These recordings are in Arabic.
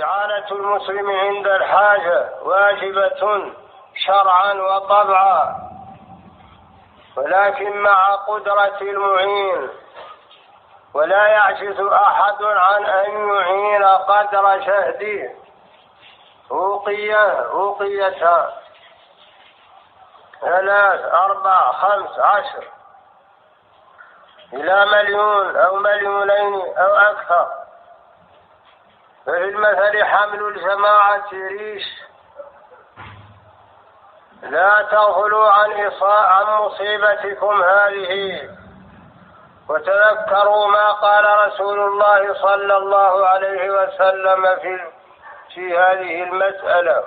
إعانة المسلم عند الحاجة واجبة شرعا وطبعا، ولكن مع قدرة المعين، ولا يعجز أحد عن أن يعين قدر جهده أوقيتها 3 4 5 10 إلى 1,000,000 أو 2,000,000 أو أكثر. ففي المثل حمل الجماعة ريش. لا تغفلوا عن مصيبتكم هذه، وتذكروا ما قال رسول الله صلى الله عليه وسلم في هذه المسألة.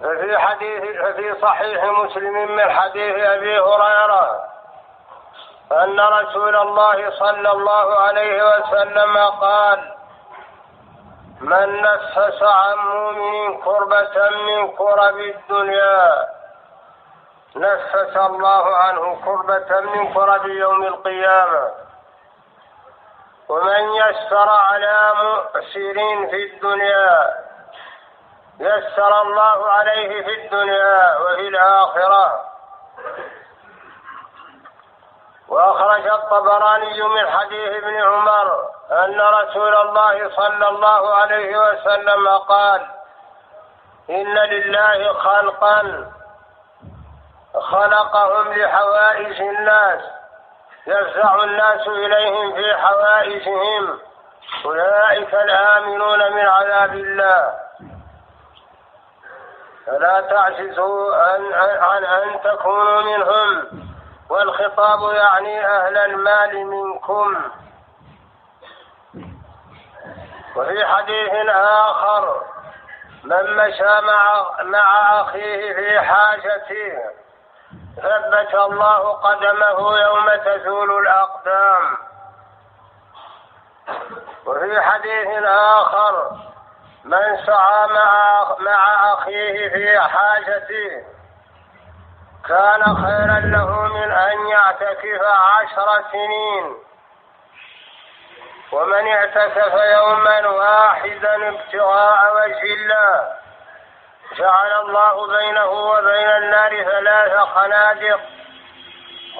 ففي صحيح مسلم من حديث أبي هريرة أن رسول الله صلى الله عليه وسلم قال: من نفس عن مؤمن كربة من كرب الدنيا نفس الله عنه كربة من كرب يوم القيامة. ومن يسر على مؤسر في الدنيا يسر الله عليه في الدنيا وفي الآخرة. وأخرج الطبراني من حديث ابن عمر أن رسول الله صلى الله عليه وسلم قال: إن لله خلقا خلقهم لحوائج الناس يفزع الناس إليهم في حوائجهم، أولئك الآمنون من عذاب الله، فلا تعجزوا عن أن تكونوا منهم. والخطاب يعني أهل المال منكم. وفي حديث آخر: من مشى مع أخيه في حاجته ثبت الله قدمه يوم تزول الأقدام. وفي حديث آخر: من سعى مع أخيه في حاجته كان خيرا له من أن يعتكف 10 سنين. ومن اعتكف يوما واحدا ابتغاء وجه الله جعل الله بينه وبين النار 3 خنادق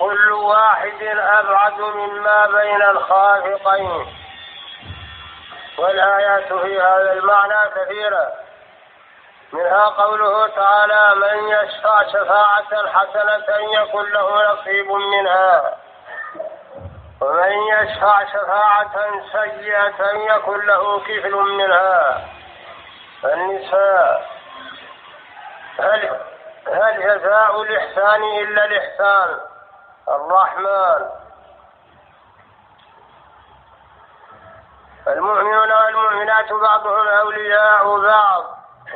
كل واحد أبعد مما بين الخافقين. والآيات في هذا المعنى كثيرة، منها قوله تعالى: من يشفع شفاعة حسنة يكن له نصيب منها، ومن يشفع شفاعة سيئة يكن له كفل منها. النساء: هل جزاء الإحسان إلا الإحسان؟ الرحمن. المؤمنون والمؤمنات بعضهم أولياء بعض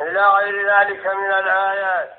إلى غير ذلك من الآيات.